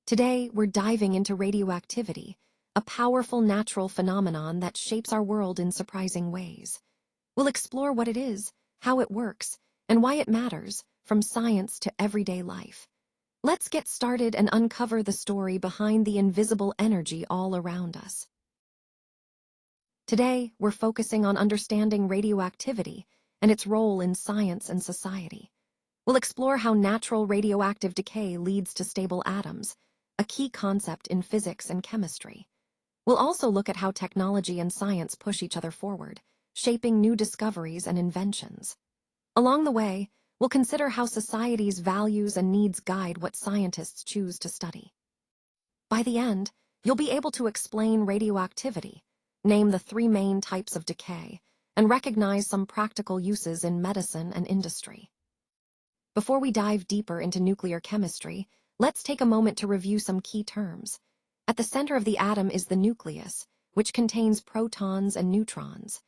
Today, we're diving into radioactivity, a powerful natural phenomenon that shapes our world in surprising ways. We'll explore what it is, how it works, and why it matters, from science to everyday life. Let's get started and uncover the story behind the invisible energy all around us. Today, we're focusing on understanding radioactivity and its role in science and society. We'll explore how natural radioactive decay leads to stable atoms, a key concept in physics and chemistry. We'll also look at how technology and science push each other forward, shaping new discoveries and inventions. Along the way, we'll consider how society's values and needs guide what scientists choose to study. By the end, you'll be able to explain radioactivity, name the three main types of decay, and recognize some practical uses in medicine and industry. Before we dive deeper into nuclear chemistry, let's take a moment to review some key terms. At the center of the atom is the nucleus, which contains protons and neutrons.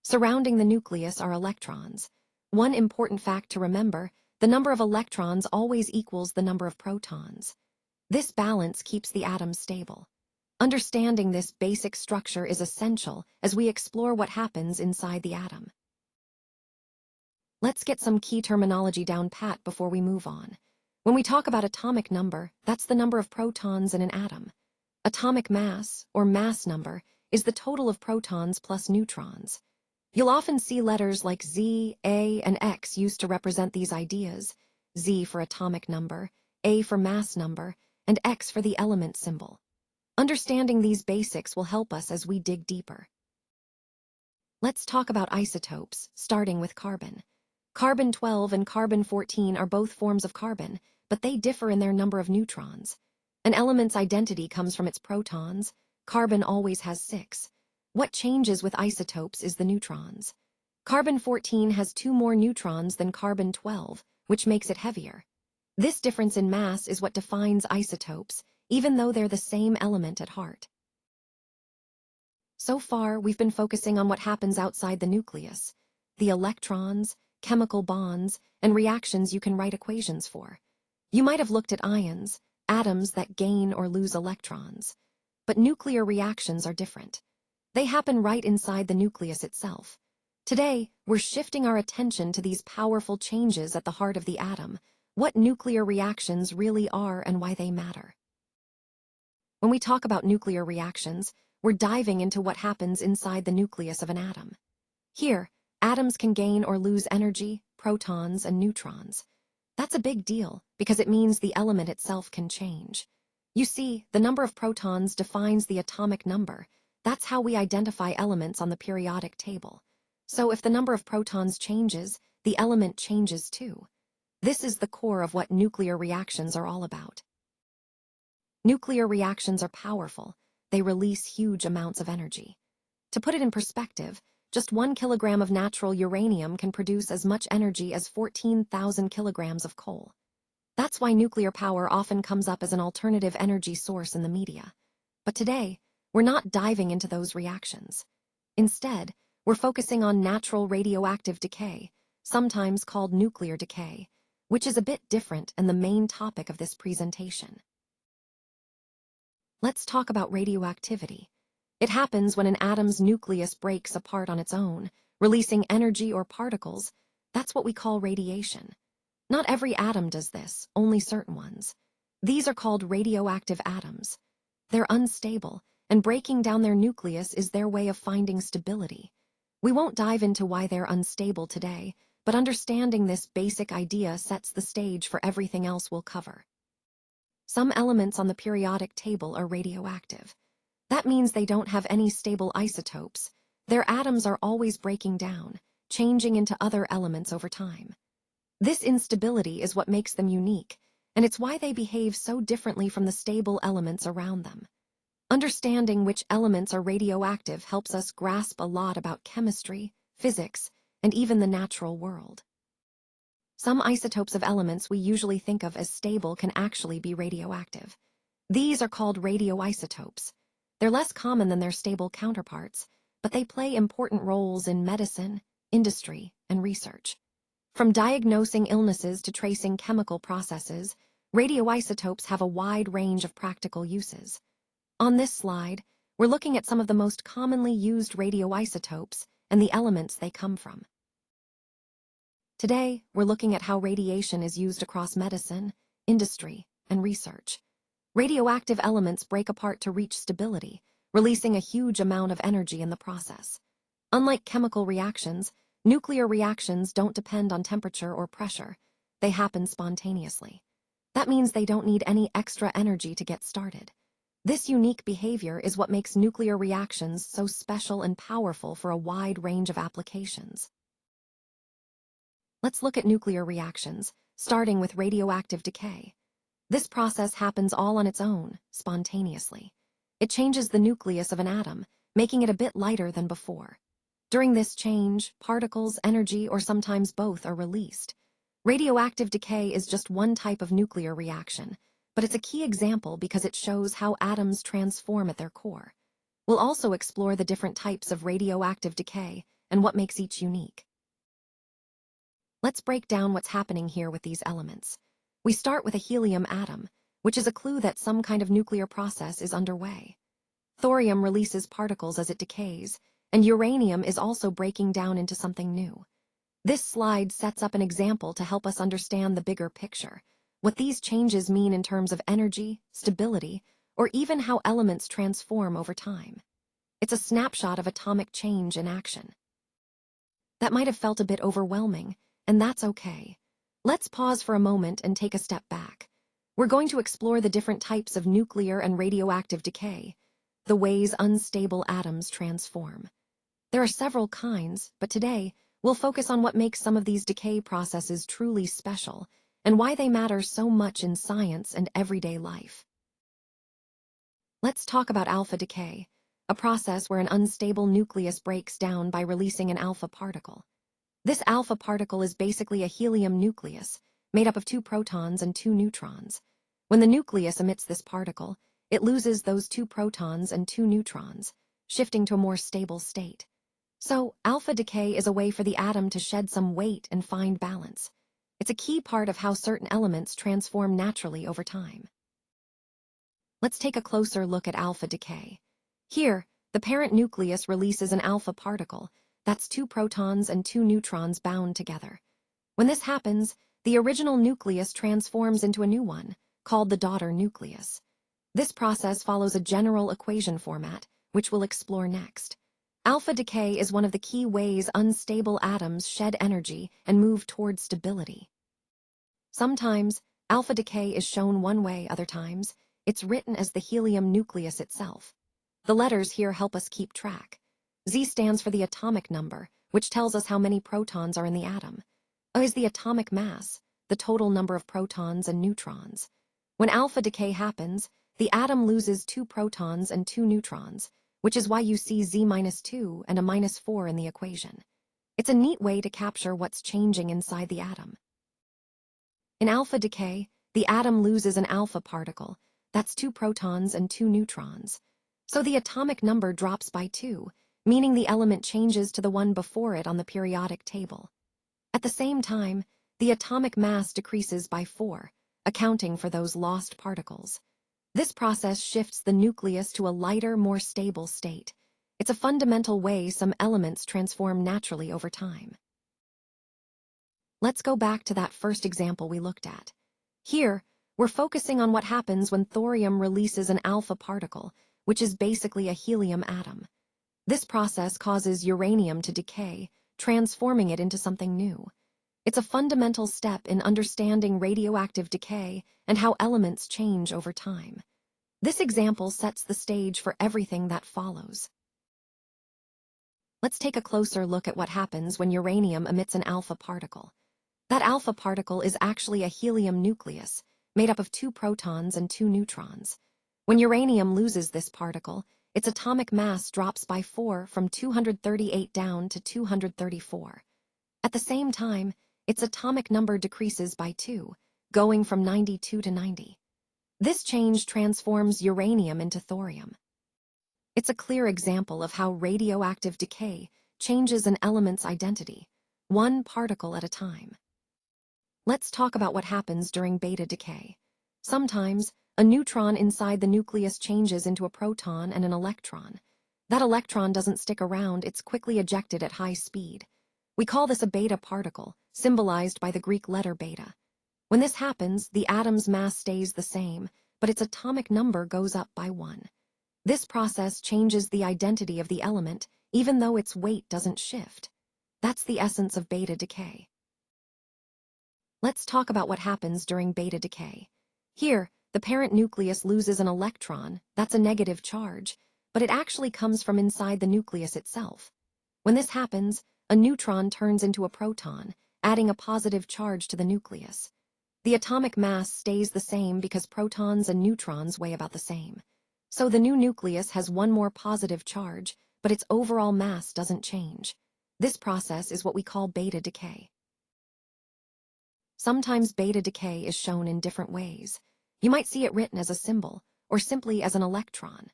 Surrounding the nucleus are electrons. One important fact to remember, the number of electrons always equals the number of protons. This balance keeps the atom stable. Understanding this basic structure is essential as we explore what happens inside the atom. Let's get some key terminology down pat before we move on. When we talk about atomic number, that's the number of protons in an atom. Atomic mass, or mass number, is the total of protons plus neutrons. You'll often see letters like Z, A, and X used to represent these ideas: Z for atomic number, A for mass number, and X for the element symbol. Understanding these basics will help us as we dig deeper. Let's talk about isotopes, starting with carbon. Carbon-12 and carbon-14 are both forms of carbon, but they differ in their number of neutrons. An element's identity comes from its protons. Carbon always has 6. What changes with isotopes is the neutrons. Carbon-14 has 2 more neutrons than carbon-12, which makes it heavier. This difference in mass is what defines isotopes, even though they're the same element at heart. So far, we've been focusing on what happens outside the nucleus: the electrons, chemical bonds, and reactions you can write equations for. You might have looked at ions, atoms that gain or lose electrons. But nuclear reactions are different. They happen right inside the nucleus itself. Today, we're shifting our attention to these powerful changes at the heart of the atom, what nuclear reactions really are and why they matter. When we talk about nuclear reactions, we're diving into what happens inside the nucleus of an atom. Here, atoms can gain or lose energy, protons, and neutrons. That's a big deal because it means the element itself can change. You see, the number of protons defines the atomic number. That's how we identify elements on the periodic table. So if the number of protons changes, the element changes too. This is the core of what nuclear reactions are all about. Nuclear reactions are powerful. They release huge amounts of energy. To put it in perspective, just 1 kilogram of natural uranium can produce as much energy as 14,000 kilograms of coal. That's why nuclear power often comes up as an alternative energy source in the media. But today, we're not diving into those reactions. Instead, we're focusing on natural radioactive decay, sometimes called nuclear decay, which is a bit different and the main topic of this presentation. Let's talk about radioactivity. It happens when an atom's nucleus breaks apart on its own, releasing energy or particles. That's what we call radiation. Not every atom does this, only certain ones. These are called radioactive atoms. They're unstable, and breaking down their nucleus is their way of finding stability. We won't dive into why they're unstable today, but understanding this basic idea sets the stage for everything else we'll cover. Some elements on the periodic table are radioactive. That means they don't have any stable isotopes. Their atoms are always breaking down, changing into other elements over time. This instability is what makes them unique, and it's why they behave so differently from the stable elements around them. Understanding which elements are radioactive helps us grasp a lot about chemistry, physics, and even the natural world. Some isotopes of elements we usually think of as stable can actually be radioactive. These are called radioisotopes. They're less common than their stable counterparts, but they play important roles in medicine, industry, and research. From diagnosing illnesses to tracing chemical processes, radioisotopes have a wide range of practical uses. On this slide, we're looking at some of the most commonly used radioisotopes and the elements they come from. Today, we're looking at how radiation is used across medicine, industry, and research. Radioactive elements break apart to reach stability, releasing a huge amount of energy in the process. Unlike chemical reactions, nuclear reactions don't depend on temperature or pressure. They happen spontaneously. That means they don't need any extra energy to get started. This unique behavior is what makes nuclear reactions so special and powerful for a wide range of applications. Let's look at nuclear reactions, starting with radioactive decay. This process happens all on its own, spontaneously. It changes the nucleus of an atom, making it a bit lighter than before. During this change, particles, energy, or sometimes both are released. Radioactive decay is just one type of nuclear reaction, but it's a key example because it shows how atoms transform at their core. We'll also explore the different types of radioactive decay and what makes each unique. Let's break down what's happening here with these elements. We start with a helium atom, which is a clue that some kind of nuclear process is underway. Thorium releases particles as it decays, and uranium is also breaking down into something new. This slide sets up an example to help us understand the bigger picture, what these changes mean in terms of energy, stability, or even how elements transform over time. It's a snapshot of atomic change in action. That might have felt a bit overwhelming, and that's okay. Let's pause for a moment and take a step back. We're going to explore the different types of nuclear and radioactive decay, the ways unstable atoms transform. There are several kinds, but today, we'll focus on what makes some of these decay processes truly special and why they matter so much in science and everyday life. Let's talk about alpha decay, a process where an unstable nucleus breaks down by releasing an alpha particle. This alpha particle is basically a helium nucleus, made up of 2 protons and 2 neutrons. When the nucleus emits this particle, it loses those 2 protons and 2 neutrons, shifting to a more stable state. So, alpha decay is a way for the atom to shed some weight and find balance. It's a key part of how certain elements transform naturally over time. Let's take a closer look at alpha decay. Here, the parent nucleus releases an alpha particle, that's 2 protons and 2 neutrons bound together. When this happens, the original nucleus transforms into a new one, called the daughter nucleus. This process follows a general equation format, which we'll explore next. Alpha decay is one of the key ways unstable atoms shed energy and move toward stability. Sometimes, alpha decay is shown one way, other times, it's written as the helium nucleus itself. The letters here help us keep track. Z stands for the atomic number, which tells us how many protons are in the atom. O is the atomic mass, the total number of protons and neutrons. When alpha decay happens, the atom loses 2 protons and 2 neutrons, which is why you see Z-2 and a -4 in the equation. It's a neat way to capture what's changing inside the atom. In alpha decay, the atom loses an alpha particle, that's 2 protons and 2 neutrons. So the atomic number drops by 2, meaning the element changes to the one before it on the periodic table. At the same time, the atomic mass decreases by 4, accounting for those lost particles. This process shifts the nucleus to a lighter, more stable state. It's a fundamental way some elements transform naturally over time. Let's go back to that first example we looked at. Here, we're focusing on what happens when thorium releases an alpha particle, which is basically a helium atom. This process causes uranium to decay, transforming it into something new. It's a fundamental step in understanding radioactive decay and how elements change over time. This example sets the stage for everything that follows. Let's take a closer look at what happens when uranium emits an alpha particle. That alpha particle is actually a helium nucleus, made up of 2 protons and 2 neutrons. When uranium loses this particle, its atomic mass drops by 4 from 238 down to 234. At the same time, its atomic number decreases by 2, going from 92 to 90. This change transforms uranium into thorium. It's a clear example of how radioactive decay changes an element's identity, one particle at a time. Let's talk about what happens during beta decay. Sometimes, a neutron inside the nucleus changes into a proton and an electron. That electron doesn't stick around, it's quickly ejected at high speed. We call this a beta particle, symbolized by the Greek letter beta. When this happens, the atom's mass stays the same, but its atomic number goes up by 1. This process changes the identity of the element, even though its weight doesn't shift. That's the essence of beta decay. Let's talk about what happens during beta decay. Here, the parent nucleus loses an electron, that's a negative charge, but it actually comes from inside the nucleus itself. When this happens, a neutron turns into a proton, adding a positive charge to the nucleus. The atomic mass stays the same because protons and neutrons weigh about the same. So the new nucleus has one more positive charge, but its overall mass doesn't change. This process is what we call beta decay. Sometimes beta decay is shown in different ways. You might see it written as a symbol, or simply as an electron.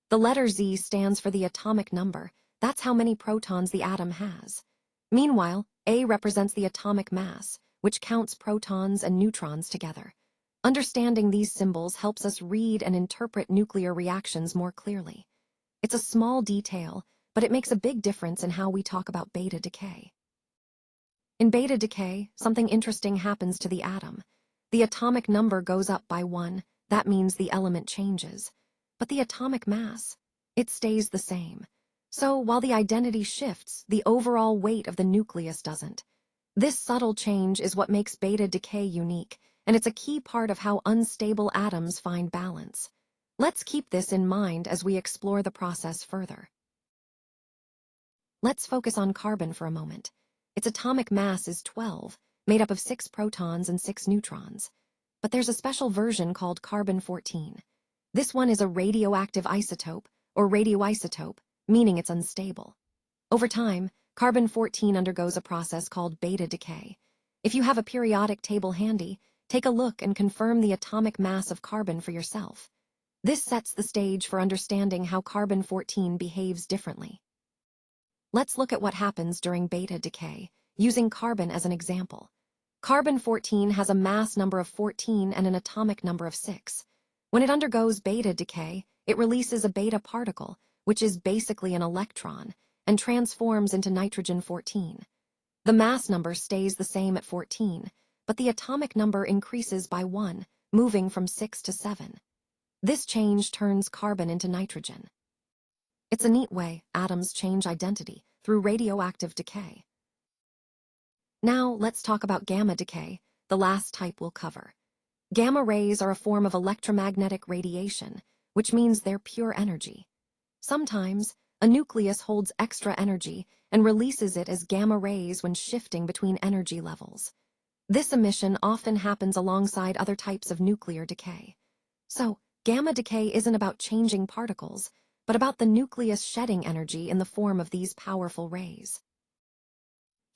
The letter Z stands for the atomic number. That's how many protons the atom has. Meanwhile, A represents the atomic mass, which counts protons and neutrons together. Understanding these symbols helps us read and interpret nuclear reactions more clearly. It's a small detail, but it makes a big difference in how we talk about beta decay. In beta decay, something interesting happens to the atom. The atomic number goes up by 1, that means the element changes. But the atomic mass, it stays the same. So while the identity shifts, the overall weight of the nucleus doesn't. This subtle change is what makes beta decay unique, and it's a key part of how unstable atoms find balance. Let's keep this in mind as we explore the process further. Let's focus on carbon for a moment. Its atomic mass is 12, made up of 6 protons and 6 neutrons. But there's a special version called carbon-14. This one is a radioactive isotope, or radioisotope, meaning it's unstable. Over time, carbon-14 undergoes a process called beta decay. If you have a periodic table handy, take a look and confirm the atomic mass of carbon for yourself. This sets the stage for understanding how carbon-14 behaves differently. Let's look at what happens during beta decay, using carbon as an example. Carbon-14 has a mass number of 14 and an atomic number of 6. When it undergoes beta decay, it releases a beta particle, which is basically an electron, and transforms into nitrogen-14. The mass number stays the same at 14, but the atomic number increases by 1, moving from 6 to 7. This change turns carbon into nitrogen. It's a neat way atoms change identity through radioactive decay. Now let's talk about gamma decay, the last type we'll cover. Gamma rays are a form of electromagnetic radiation, which means they're pure energy. Sometimes, a nucleus holds extra energy and releases it as gamma rays when shifting between energy levels. This emission often happens alongside other types of nuclear decay. So, gamma decay isn't about changing particles, but about the nucleus shedding energy in the form of these powerful rays.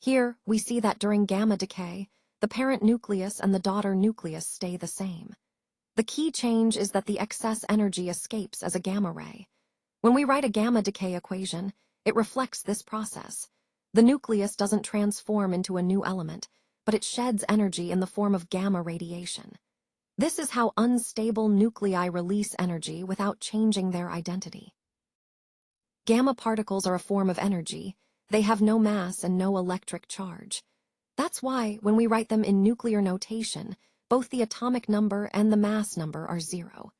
Here, we see that during gamma decay, the parent nucleus and the daughter nucleus stay the same. The key change is that the excess energy escapes as a gamma ray. When we write a gamma decay equation, it reflects this process. The nucleus doesn't transform into a new element, but it sheds energy in the form of gamma radiation. This is how unstable nuclei release energy without changing their identity. Gamma particles are a form of energy. They have no mass and no electric charge. That's why, when we write them in nuclear notation, both the atomic number and the mass number are 0.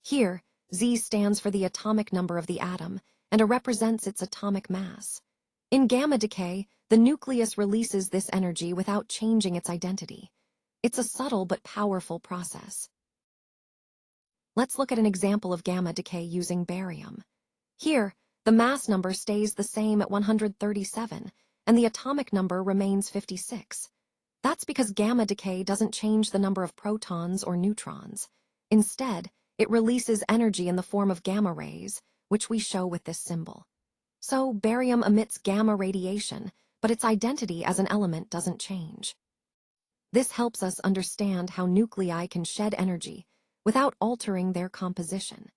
Here, Z stands for the atomic number of the atom, and it represents its atomic mass. In gamma decay, the nucleus releases this energy without changing its identity. It's a subtle but powerful process. Let's look at an example of gamma decay using barium. Here, the mass number stays the same at 137, and the atomic number remains 56. That's because gamma decay doesn't change the number of protons or neutrons. Instead, it releases energy in the form of gamma rays, which we show with this symbol. So, barium emits gamma radiation, but its identity as an element doesn't change. This helps us understand how nuclei can shed energy without altering their composition.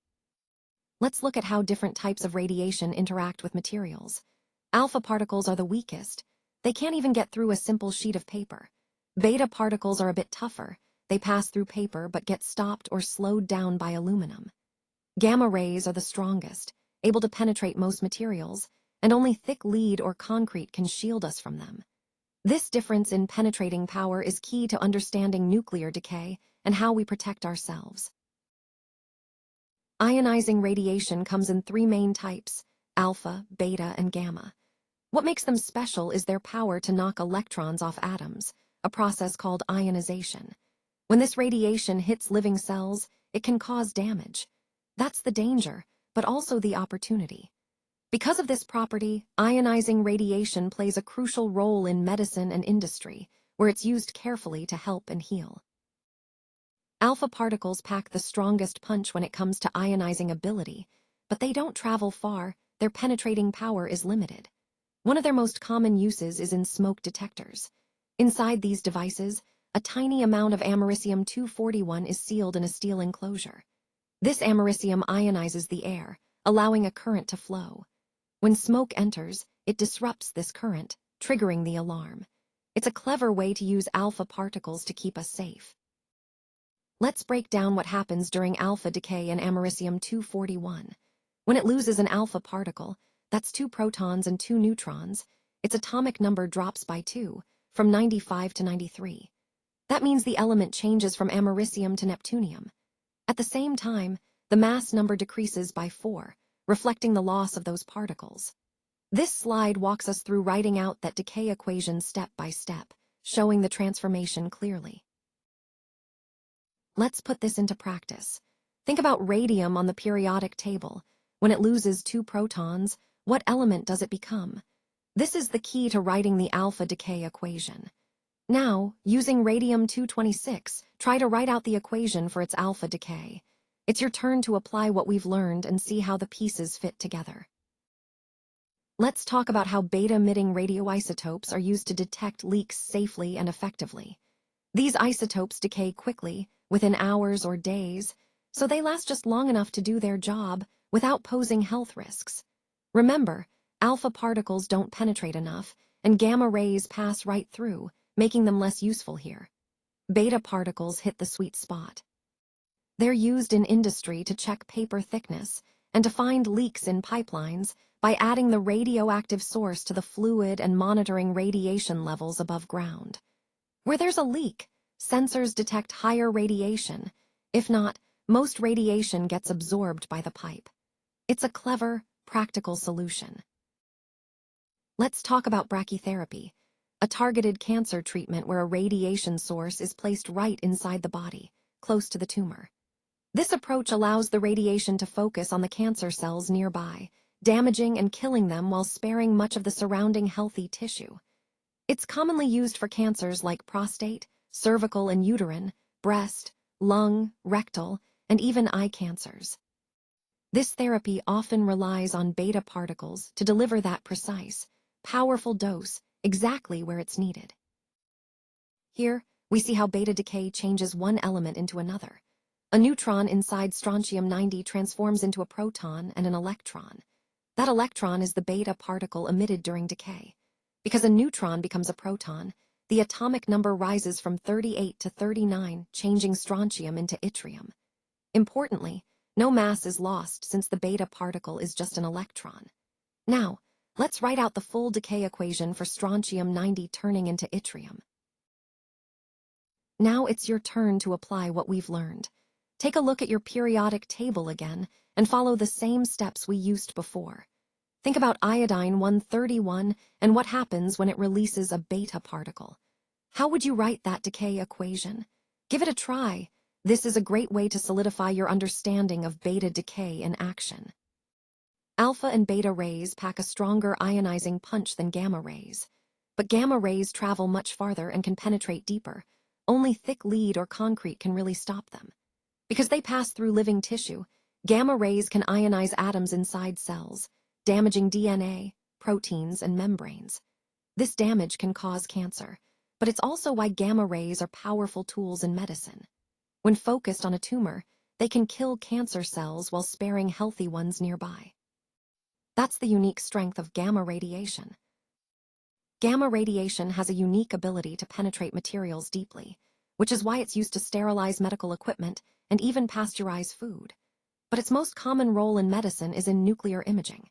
Let's look at how different types of radiation interact with materials. Alpha particles are the weakest. They can't even get through a simple sheet of paper. Beta particles are a bit tougher. They pass through paper but get stopped or slowed down by aluminum. Gamma rays are the strongest, able to penetrate most materials, and only thick lead or concrete can shield us from them. This difference in penetrating power is key to understanding nuclear decay and how we protect ourselves. Ionizing radiation comes in three main types: alpha, beta, and gamma. What makes them special is their power to knock electrons off atoms, a process called ionization. When this radiation hits living cells, it can cause damage. That's the danger, but also the opportunity. Because of this property, ionizing radiation plays a crucial role in medicine and industry, where it's used carefully to help and heal. Alpha particles pack the strongest punch when it comes to ionizing ability, but they don't travel far. Their penetrating power is limited. One of their most common uses is in smoke detectors. Inside these devices, a tiny amount of americium-241 is sealed in a steel enclosure. This americium ionizes the air, allowing a current to flow. When smoke enters, it disrupts this current, triggering the alarm. It's a clever way to use alpha particles to keep us safe. Let's break down what happens during alpha decay in americium-241. When it loses an alpha particle, that's 2 protons and 2 neutrons, its atomic number drops by 2, from 95 to 93. That means the element changes from americium to neptunium. At the same time, the mass number decreases by 4, reflecting the loss of those particles. This slide walks us through writing out that decay equation step by step, showing the transformation clearly. Let's put this into practice. Think about radium on the periodic table. When it loses 2 protons, what element does it become? This is the key to writing the alpha decay equation. Now, using radium-226, try to write out the equation for its alpha decay. It's your turn to apply what we've learned and see how the pieces fit together. Let's talk about how beta-emitting radioisotopes are used to detect leaks safely and effectively. These isotopes decay quickly, within hours or days, so they last just long enough to do their job without posing health risks. Remember, alpha particles don't penetrate enough, and gamma rays pass right through, making them less useful here. Beta particles hit the sweet spot. They're used in industry to check paper thickness and to find leaks in pipelines by adding the radioactive source to the fluid and monitoring radiation levels above ground. Where there's a leak, sensors detect higher radiation. If not, most radiation gets absorbed by the pipe. It's a clever, practical solution. Let's talk about brachytherapy, a targeted cancer treatment where a radiation source is placed right inside the body, close to the tumor. This approach allows the radiation to focus on the cancer cells nearby, damaging and killing them while sparing much of the surrounding healthy tissue. It's commonly used for cancers like prostate, cervical and uterine, breast, lung, rectal, and even eye cancers. This therapy often relies on beta particles to deliver that precise, powerful dose exactly where it's needed. Here, we see how beta decay changes one element into another. A neutron inside strontium-90 transforms into a proton and an electron. That electron is the beta particle emitted during decay. Because a neutron becomes a proton, the atomic number rises from 38 to 39, changing strontium into yttrium. Importantly, no mass is lost since the beta particle is just an electron. Now, let's write out the full decay equation for strontium-90 turning into yttrium. Now it's your turn to apply what we've learned. Take a look at your periodic table again and follow the same steps we used before. Think about iodine-131 and what happens when it releases a beta particle. How would you write that decay equation? Give it a try. This is a great way to solidify your understanding of beta decay in action. Alpha and beta rays pack a stronger ionizing punch than gamma rays. But gamma rays travel much farther and can penetrate deeper. Only thick lead or concrete can really stop them. Because they pass through living tissue, gamma rays can ionize atoms inside cells, damaging DNA, proteins, and membranes. This damage can cause cancer, but it's also why gamma rays are powerful tools in medicine. When focused on a tumor, they can kill cancer cells while sparing healthy ones nearby. That's the unique strength of gamma radiation. Gamma radiation has a unique ability to penetrate materials deeply, which is why it's used to sterilize medical equipment and even pasteurize food. But its most common role in medicine is in nuclear imaging.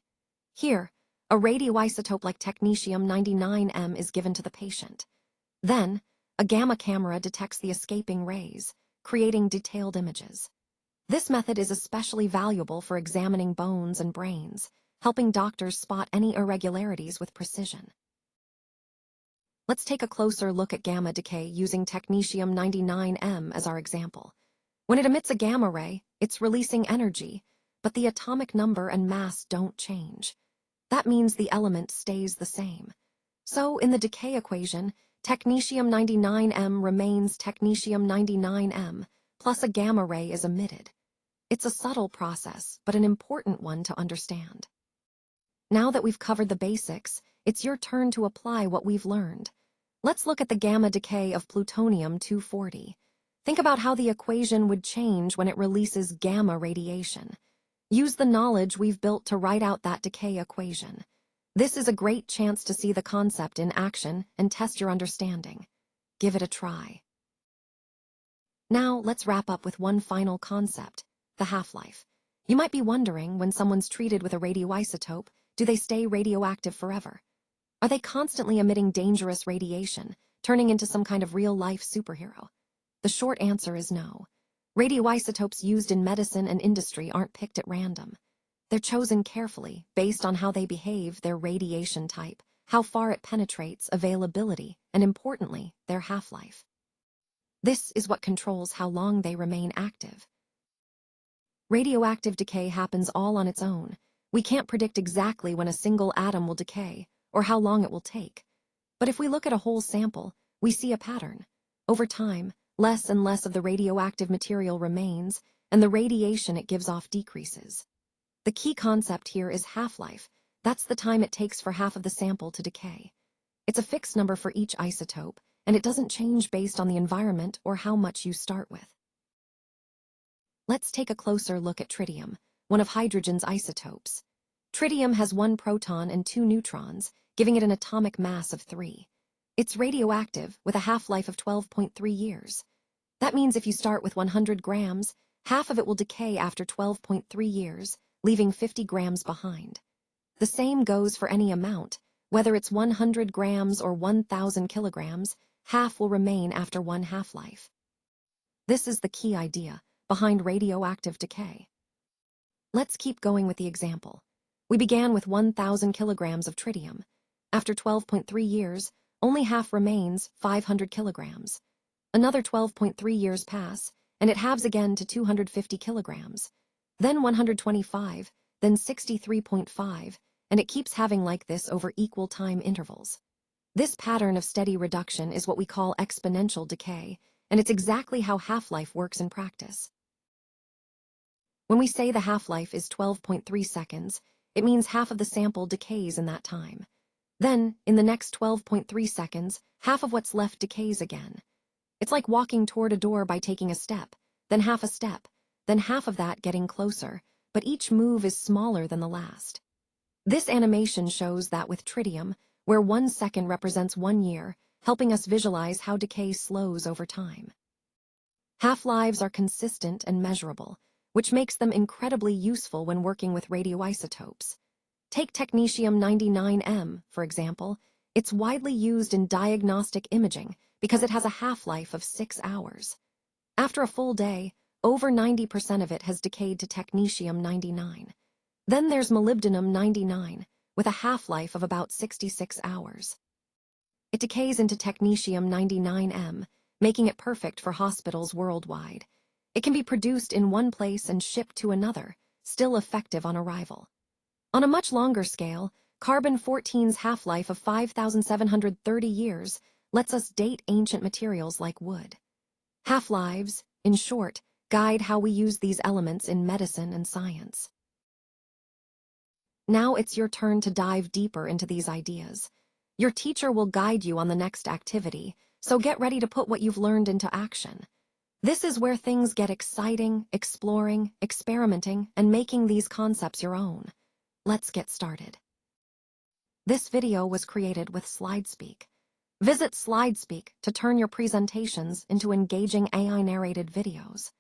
Here, a radioisotope like technetium-99m is given to the patient. Then, a gamma camera detects the escaping rays, creating detailed images. This method is especially valuable for examining bones and brains, helping doctors spot any irregularities with precision. Let's take a closer look at gamma decay using technetium-99m as our example. When it emits a gamma ray, it's releasing energy, but the atomic number and mass don't change. That means the element stays the same. So, in the decay equation, technetium-99m remains technetium-99m, plus a gamma ray is emitted. It's a subtle process, but an important one to understand. Now that we've covered the basics, it's your turn to apply what we've learned. Let's look at the gamma decay of plutonium-240. Think about how the equation would change when it releases gamma radiation. Use the knowledge we've built to write out that decay equation. This is a great chance to see the concept in action and test your understanding. Give it a try. Now, let's wrap up with one final concept, the half-life. You might be wondering, when someone's treated with a radioisotope, do they stay radioactive forever? Are they constantly emitting dangerous radiation, turning into some kind of real-life superhero? The short answer is no. Radioisotopes used in medicine and industry aren't picked at random. They're chosen carefully, based on how they behave, their radiation type, how far it penetrates, availability, and importantly, their half-life. This is what controls how long they remain active. Radioactive decay happens all on its own. We can't predict exactly when a single atom will decay, or how long it will take. But if we look at a whole sample, we see a pattern. Over time, less and less of the radioactive material remains, and the radiation it gives off decreases. The key concept here is half-life. That's the time it takes for half of the sample to decay. It's a fixed number for each isotope, and it doesn't change based on the environment or how much you start with. Let's take a closer look at tritium, one of hydrogen's isotopes. Tritium has 1 proton and 2 neutrons, giving it an atomic mass of 3. It's radioactive, with a half-life of 12.3 years. That means if you start with 100 grams, half of it will decay after 12.3 years, leaving 50 grams behind. The same goes for any amount. Whether it's 100 grams or 1,000 kilograms, half will remain after one half-life. This is the key idea behind radioactive decay. Let's keep going with the example. We began with 1,000 kilograms of tritium. After 12.3 years, only half remains, 500 kilograms. Another 12.3 years pass, and it halves again to 250 kilograms. Then 125, then 63.5, and it keeps halving like this over equal time intervals. This pattern of steady reduction is what we call exponential decay, and it's exactly how half-life works in practice. When we say the half-life is 12.3 seconds, it means half of the sample decays in that time. Then, in the next 12.3 seconds, half of what's left decays again. It's like walking toward a door by taking a step, then half a step, then half of that getting closer, but each move is smaller than the last. This animation shows that with tritium, where 1 second represents 1 year, helping us visualize how decay slows over time. Half-lives are consistent and measurable, which makes them incredibly useful when working with radioisotopes. Take technetium-99m, for example. It's widely used in diagnostic imaging because it has a half-life of 6 hours. After a full day, over 90% of it has decayed to technetium-99. Then there's molybdenum-99, with a half-life of about 66 hours. It decays into technetium-99m, making it perfect for hospitals worldwide. It can be produced in one place and shipped to another, still effective on arrival. On a much longer scale, carbon-14's half-life of 5,730 years lets us date ancient materials like wood. Half-lives, in short, guide how we use these elements in medicine and science. Now it's your turn to dive deeper into these ideas. Your teacher will guide you on the next activity, so get ready to put what you've learned into action. This is where things get exciting, exploring, experimenting, and making these concepts your own. Let's get started. This video was created with SlideSpeak. Visit SlideSpeak to turn your presentations into engaging AI-narrated videos.